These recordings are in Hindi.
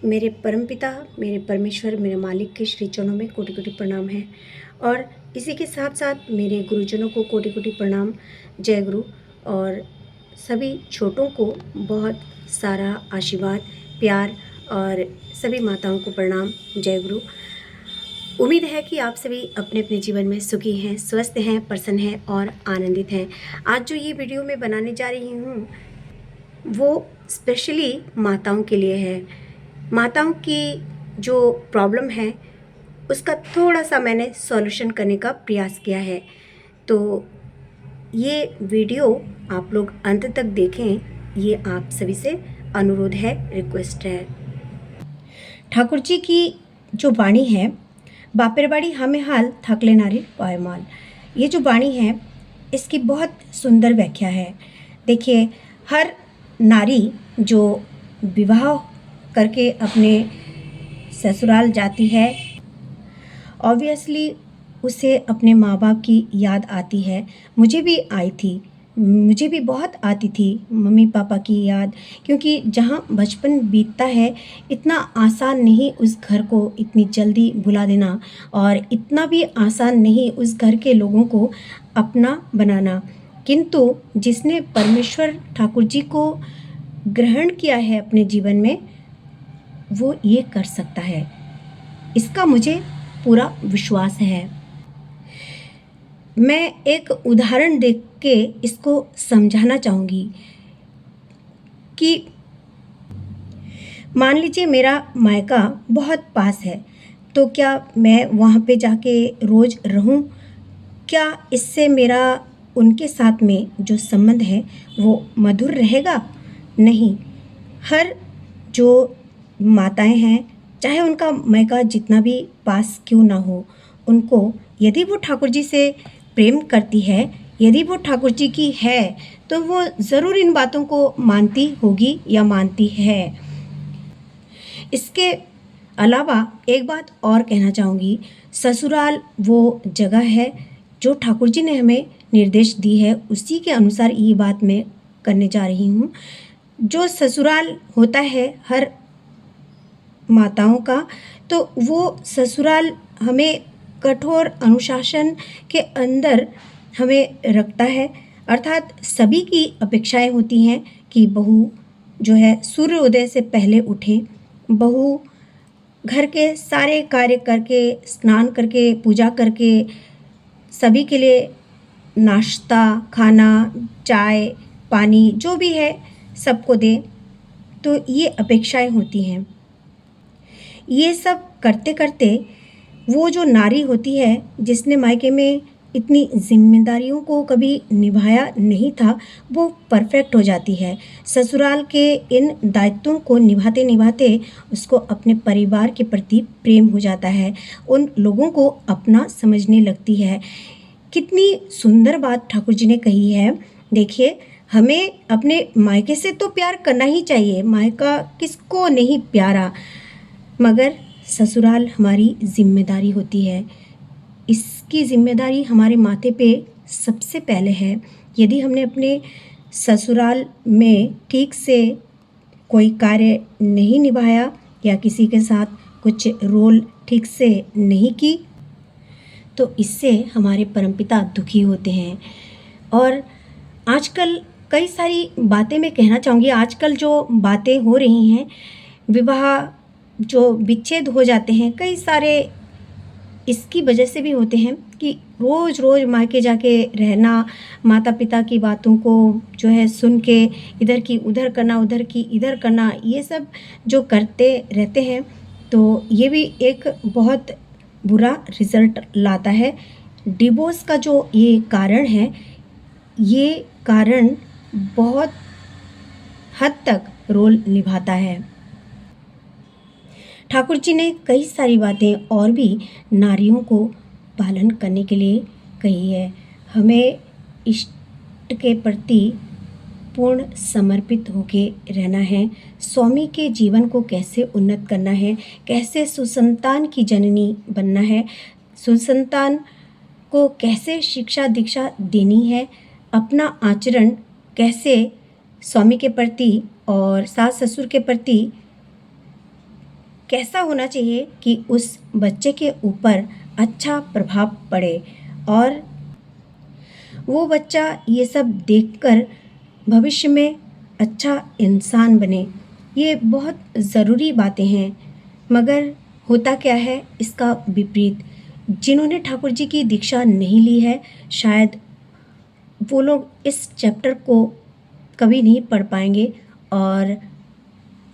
मेरे परमपिता, मेरे परमेश्वर, मेरे मालिक के श्री चरणों में कोटि कोटि प्रणाम है। और इसी के साथ साथ मेरे गुरुजनों को कोटि कोटि प्रणाम, जय गुरु। और सभी छोटों को बहुत सारा आशीर्वाद, प्यार, और सभी माताओं को प्रणाम, जय गुरु। उम्मीद है कि आप सभी अपने अपने जीवन में सुखी हैं, स्वस्थ हैं, प्रसन्न हैं और आनंदित हैं। आज जो ये वीडियो मैं बनाने जा रही हूँ वो स्पेशली माताओं के लिए है। माताओं की जो प्रॉब्लम है उसका थोड़ा सा मैंने सॉल्यूशन करने का प्रयास किया है। तो ये वीडियो आप लोग अंत तक देखें, ये आप सभी से अनुरोध है, रिक्वेस्ट है। ठाकुर जी की जो वाणी है, बापेर बाड़ी हमें हाल थकले नारी पायमाल, ये जो वाणी है इसकी बहुत सुंदर व्याख्या है। देखिए, हर नारी जो विवाह करके अपने ससुराल जाती है, ऑब्वियसली उसे अपने माँ बाप की याद आती है। मुझे भी आई थी, मुझे भी बहुत आती थी मम्मी पापा की याद, क्योंकि जहाँ बचपन बीतता है इतना आसान नहीं उस घर को इतनी जल्दी भुला देना, और इतना भी आसान नहीं उस घर के लोगों को अपना बनाना। किंतु जिसने परमेश्वर ठाकुर जी को ग्रहण किया है अपने जीवन में, वो ये कर सकता है, इसका मुझे पूरा विश्वास है। मैं एक उदाहरण देख के इसको समझाना चाहूँगी कि मान लीजिए मेरा मायका बहुत पास है, तो क्या मैं वहाँ पे जाके रोज़ रहूँ? क्या इससे मेरा उनके साथ में जो संबंध है वो मधुर रहेगा? नहीं। हर जो माताएं हैं, चाहे उनका मायका जितना भी पास क्यों ना हो, उनको यदि वो ठाकुर जी से प्रेम करती है, यदि वो ठाकुर जी की है, तो वो ज़रूर इन बातों को मानती होगी या मानती है। इसके अलावा एक बात और कहना चाहूँगी, ससुराल वो जगह है जो ठाकुर जी ने हमें निर्देश दी है, उसी के अनुसार ये बात मैं करने जा रही हूँ। जो ससुराल होता है हर माताओं का, तो वो ससुराल हमें कठोर अनुशासन के अंदर हमें रखता है। अर्थात सभी की अपेक्षाएं होती हैं कि बहू जो है सूर्योदय से पहले उठे, बहू घर के सारे कार्य करके, स्नान करके, पूजा करके, सभी के लिए नाश्ता, खाना, चाय, पानी जो भी है सबको दे। तो ये अपेक्षाएं होती हैं। ये सब करते करते वो जो नारी होती है जिसने मायके में इतनी जिम्मेदारियों को कभी निभाया नहीं था, वो परफेक्ट हो जाती है। ससुराल के इन दायित्वों को निभाते निभाते उसको अपने परिवार के प्रति प्रेम हो जाता है, उन लोगों को अपना समझने लगती है। कितनी सुंदर बात ठाकुर जी ने कही है। देखिए, हमें अपने मायके से तो प्यार करना ही चाहिए, मायका किसको नहीं प्यारा, मगर ससुराल हमारी जिम्मेदारी होती है। इसकी जिम्मेदारी हमारे माथे पे सबसे पहले है। यदि हमने अपने ससुराल में ठीक से कोई कार्य नहीं निभाया या किसी के साथ कुछ रोल ठीक से नहीं की, तो इससे हमारे परमपिता दुखी होते हैं। और आजकल कई सारी बातें मैं कहना चाहूँगी। आजकल जो बातें हो रही हैं, विवाह जो विच्छेद हो जाते हैं, कई सारे इसकी वजह से भी होते हैं कि रोज़ रोज़ मायके जाके रहना, माता पिता की बातों को जो है सुन के इधर की उधर करना, उधर की इधर करना, ये सब जो करते रहते हैं, तो ये भी एक बहुत बुरा रिज़ल्ट लाता है। डिवोर्स का जो ये कारण है, ये कारण बहुत हद तक रोल निभाता है। ठाकुर जी ने कई सारी बातें और भी नारियों को पालन करने के लिए कही है। हमें इष्ट के प्रति पूर्ण समर्पित होके रहना है। स्वामी के जीवन को कैसे उन्नत करना है, कैसे सुसंतान की जननी बनना है, सुसंतान को कैसे शिक्षा दीक्षा देनी है, अपना आचरण कैसे स्वामी के प्रति और सास ससुर के प्रति कैसा होना चाहिए कि उस बच्चे के ऊपर अच्छा प्रभाव पड़े और वो बच्चा ये सब देखकर भविष्य में अच्छा इंसान बने। ये बहुत ज़रूरी बातें हैं, मगर होता क्या है इसका विपरीत। जिन्होंने ठाकुर जी की दीक्षा नहीं ली है, शायद वो लोग इस चैप्टर को कभी नहीं पढ़ पाएंगे। और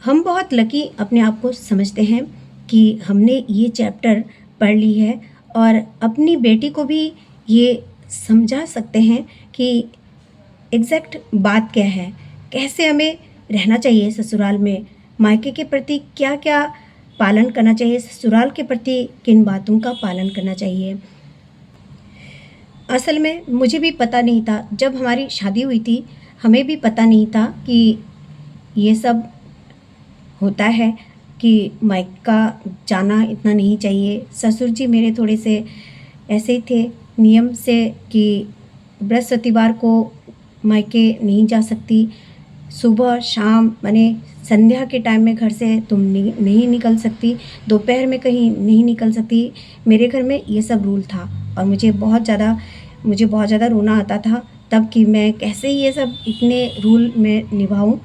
हम बहुत लकी अपने आप को समझते हैं कि हमने ये चैप्टर पढ़ ली है और अपनी बेटी को भी ये समझा सकते हैं कि एग्जैक्ट बात क्या है, कैसे हमें रहना चाहिए ससुराल में, मायके के प्रति क्या क्या पालन करना चाहिए, ससुराल के प्रति किन बातों का पालन करना चाहिए। असल में मुझे भी पता नहीं था, जब हमारी शादी हुई थी हमें भी पता नहीं था कि ये सब होता है कि मायका जाना इतना नहीं चाहिए। ससुर जी मेरे थोड़े से ऐसे ही थे नियम से कि बृहस्पतिवार को मायके नहीं जा सकती, सुबह शाम माने संध्या के टाइम में घर से तुम नहीं निकल सकती, दोपहर में कहीं नहीं निकल सकती। मेरे घर में ये सब रूल था और मुझे बहुत ज़्यादा रोना आता था तब कि मैं कैसे ये सब इतने रूल में निभाऊं।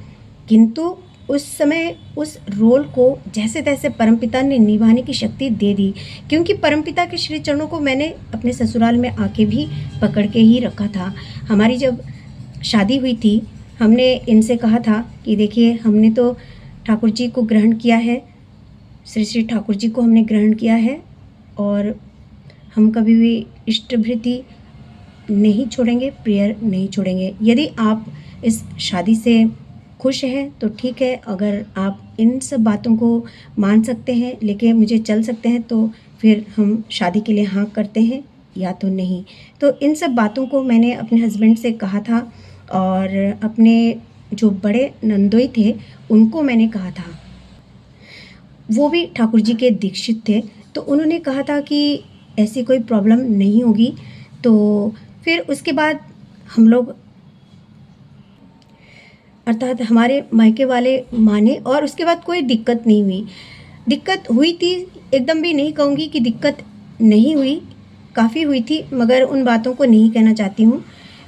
किंतु उस समय उस रोल को जैसे तैसे परमपिता ने निभाने की शक्ति दे दी, क्योंकि परमपिता के श्री चरणों को मैंने अपने ससुराल में आके भी पकड़ के ही रखा था। हमारी जब शादी हुई थी हमने इनसे कहा था कि देखिए हमने तो ठाकुर जी को ग्रहण किया है, श्री श्री ठाकुर जी को हमने ग्रहण किया है और हम कभी भी इष्टभृति नहीं छोड़ेंगे, प्रेयर नहीं छोड़ेंगे। यदि आप इस शादी से खुश हैं तो ठीक है, अगर आप इन सब बातों को मान सकते हैं, लेके मुझे चल सकते हैं, तो फिर हम शादी के लिए हाँ करते हैं या तो नहीं। तो इन सब बातों को मैंने अपने हस्बैंड से कहा था और अपने जो बड़े नंदोई थे उनको मैंने कहा था, वो भी ठाकुर जी के दीक्षित थे, तो उन्होंने कहा था कि ऐसी कोई प्रॉब्लम नहीं होगी। तो फिर उसके बाद हम लोग अर्थात हमारे मायके वाले माने और उसके बाद कोई दिक्कत नहीं हुई। दिक्कत हुई थी, एकदम भी नहीं कहूँगी कि दिक्कत नहीं हुई, काफ़ी हुई थी, मगर उन बातों को नहीं कहना चाहती हूँ।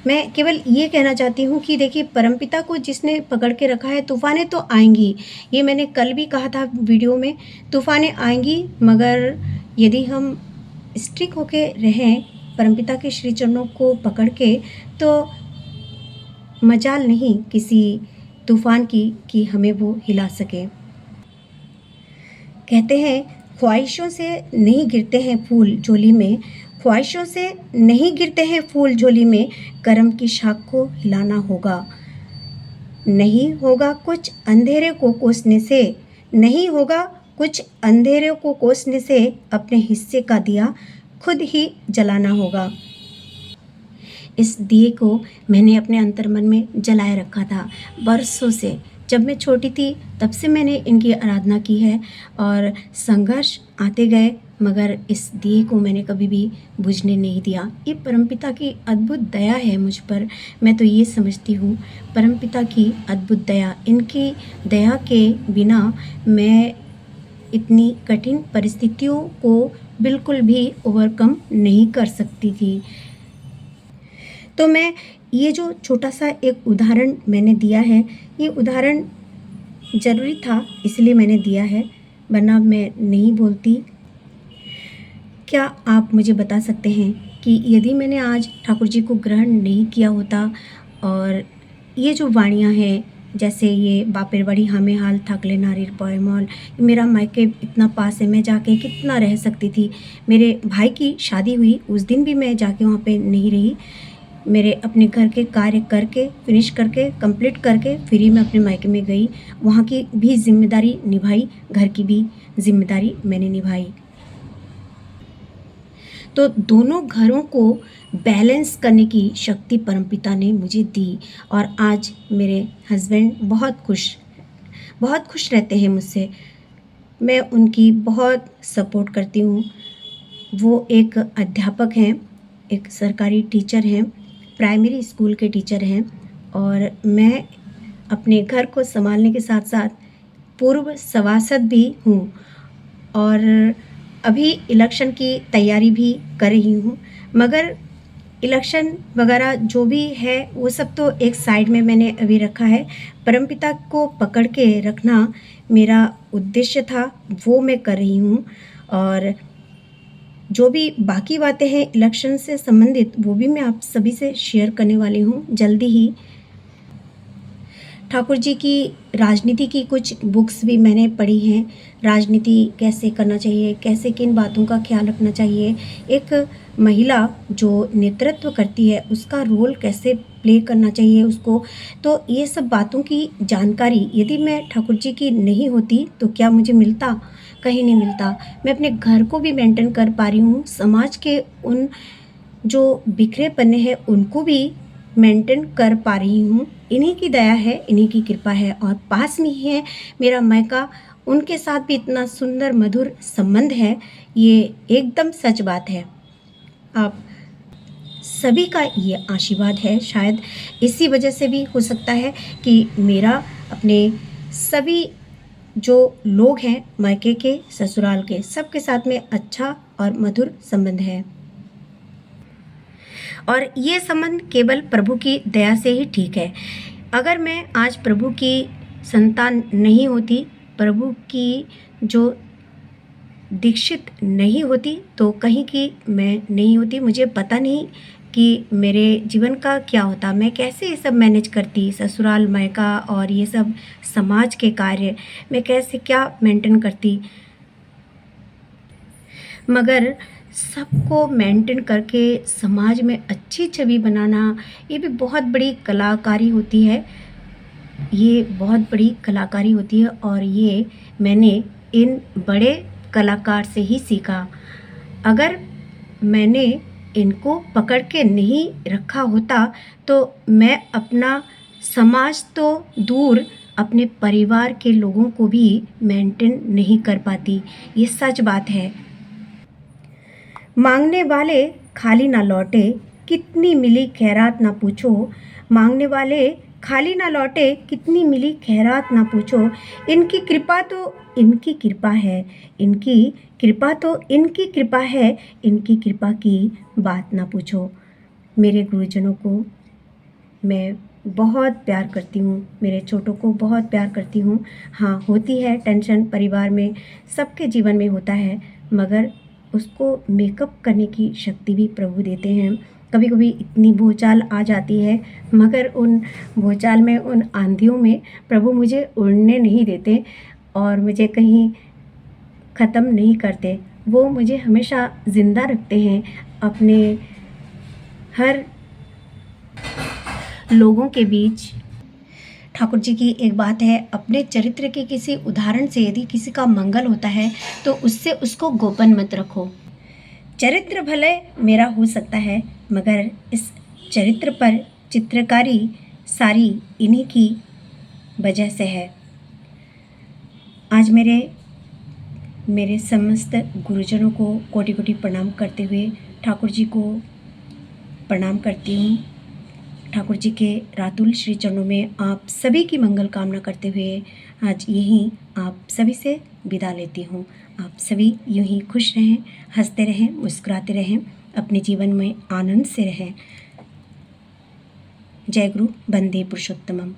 मैं केवल ये कहना चाहती हूँ कि देखिए परमपिता को जिसने पकड़ के रखा है, तूफ़ानें तो आएंगी। ये मैंने कल भी कहा था वीडियो में, तूफ़ानें आएंगी, मगर यदि हम स्ट्रिक होके रहें परमपिता के श्री चरणों को पकड़ के, तो मजाल नहीं किसी तूफ़ान की कि हमें वो हिला सके। कहते हैं ख्वाहिशों से नहीं गिरते हैं फूल झोली में, ख्वाहिशों से नहीं गिरते हैं फूल झोली में, कर्म की शाख को हिलाना होगा। नहीं होगा कुछ अंधेरे को कोसने से, नहीं होगा कुछ अंधेरे को कोसने से, अपने हिस्से का दिया खुद ही जलाना होगा। इस दिए को मैंने अपने अंतर्मन में जलाए रखा था बरसों से। जब मैं छोटी थी तब से मैंने इनकी आराधना की है और संघर्ष आते गए, मगर इस दिए को मैंने कभी भी बुझने नहीं दिया। ये परमपिता की अद्भुत दया है मुझ पर। मैं तो ये समझती हूँ परमपिता की अद्भुत दया, इनकी दया के बिना मैं इतनी कठिन परिस्थितियों को बिल्कुल भी ओवरकम नहीं कर सकती थी। तो मैं ये जो छोटा सा एक उदाहरण मैंने दिया है, ये उदाहरण ज़रूरी था इसलिए मैंने दिया है, वरना मैं नहीं बोलती। क्या आप मुझे बता सकते हैं कि यदि मैंने आज ठाकुर जी को ग्रहण नहीं किया होता और ये जो वाणियाँ हैं, जैसे ये बापेरवाड़ी हमें हाल थाकले नारिर पॉयमॉल, मेरा मायके इतना पास है, मैं जाके कितना रह सकती थी। मेरे भाई की शादी हुई उस दिन भी मैं जाके वहाँ पे नहीं रही। मेरे अपने घर के कार्य करके फिनिश करके कंप्लीट करके फिर ही मैं अपने मायके में गई, वहाँ की भी जिम्मेदारी निभाई, घर की भी जिम्मेदारी मैंने निभाई। तो दोनों घरों को बैलेंस करने की शक्ति परमपिता ने मुझे दी और आज मेरे हस्बैंड बहुत खुश रहते हैं मुझसे। मैं उनकी बहुत सपोर्ट करती हूँ। वो एक अध्यापक हैं, एक सरकारी टीचर हैं, प्राइमरी स्कूल के टीचर हैं और मैं अपने घर को संभालने के साथ साथ पूर्व सभासद भी हूँ और अभी इलेक्शन की तैयारी भी कर रही हूँ, मगर इलेक्शन वगैरह जो भी है वो सब तो एक साइड में मैंने अभी रखा है। परमपिता को पकड़ के रखना मेरा उद्देश्य था, वो मैं कर रही हूँ। और जो भी बाकी बातें हैं इलेक्शन से संबंधित, वो भी मैं आप सभी से शेयर करने वाली हूँ जल्दी ही। ठाकुर जी की राजनीति की कुछ बुक्स भी मैंने पढ़ी हैं। राजनीति कैसे करना चाहिए, कैसे किन बातों का ख्याल रखना चाहिए, एक महिला जो नेतृत्व करती है उसका रोल कैसे प्ले करना चाहिए उसको। तो ये सब बातों की जानकारी यदि मैं ठाकुर जी की नहीं होती तो क्या मुझे मिलता? कहीं नहीं मिलता। मैं अपने घर को भी मेंटेन कर पा रही हूँ, समाज के उन जो बिखरे पन्ने हैं उनको भी मेंटेन कर पा रही हूँ। इन्हीं की दया है, इन्हीं की कृपा है। और पास में ही है मेरा मायका, उनके साथ भी इतना सुंदर मधुर संबंध है, ये एकदम सच बात है। आप सभी का ये आशीर्वाद है, शायद इसी वजह से भी हो सकता है कि मेरा अपने सभी जो लोग हैं मायके के, ससुराल के, सबके साथ में अच्छा और मधुर संबंध है। और ये संबंध केवल प्रभु की दया से ही ठीक है। अगर मैं आज प्रभु की संतान नहीं होती, प्रभु की जो दीक्षित नहीं होती, तो कहीं की मैं नहीं होती। मुझे पता नहीं कि मेरे जीवन का क्या होता, मैं कैसे ये सब मैनेज करती, ससुराल मायका और ये सब समाज के कार्य मैं कैसे क्या मेंटेन करती। मगर सबको मेंटेन करके समाज में अच्छी छवि बनाना, ये भी बहुत बड़ी कलाकारी होती है। ये बहुत बड़ी कलाकारी होती है और ये मैंने इन बड़े कलाकार से ही सीखा। अगर मैंने इनको पकड़ के नहीं रखा होता तो मैं अपना समाज तो दूर, अपने परिवार के लोगों को भी मेंटेन नहीं कर पाती। ये सच बात है। मांगने वाले खाली ना लौटे, कितनी मिली खैरात ना पूछो। मांगने वाले खाली ना लौटे, कितनी मिली खैरात ना पूछो। इनकी कृपा तो इनकी कृपा है, इनकी कृपा तो इनकी कृपा है, इनकी कृपा की बात ना पूछो। मेरे गुरुजनों को मैं बहुत प्यार करती हूँ, मेरे छोटों को बहुत प्यार करती हूँ। हाँ, होती है टेंशन परिवार में, सबके जीवन में होता है, मगर उसको मेकअप करने की शक्ति भी प्रभु देते हैं। कभी कभी इतनी भूचाल आ जाती है, मगर उन भूचाल में, उन आंधियों में प्रभु मुझे उड़ने नहीं देते और मुझे कहीं ख़त्म नहीं करते। वो मुझे हमेशा ज़िंदा रखते हैं अपने हर लोगों के बीच। ठाकुर जी की एक बात है, अपने चरित्र के किसी उदाहरण से यदि किसी का मंगल होता है तो उससे उसको गोपन मत रखो। चरित्र भले मेरा हो सकता है, मगर इस चरित्र पर चित्रकारी सारी इन्हीं की वजह से है। आज मेरे समस्त गुरुजनों को कोटि कोटि प्रणाम करते हुए ठाकुर जी को प्रणाम करती हूँ। ठाकुर जी के रातुल श्री चरणों में आप सभी की मंगल कामना करते हुए आज यहीं आप सभी से विदा लेती हूँ। आप सभी यूं ही खुश रहें, हंसते रहें, मुस्कुराते रहें, अपने जीवन में आनंद से रहें। जय गुरु, वंदे पुरुषोत्तमम।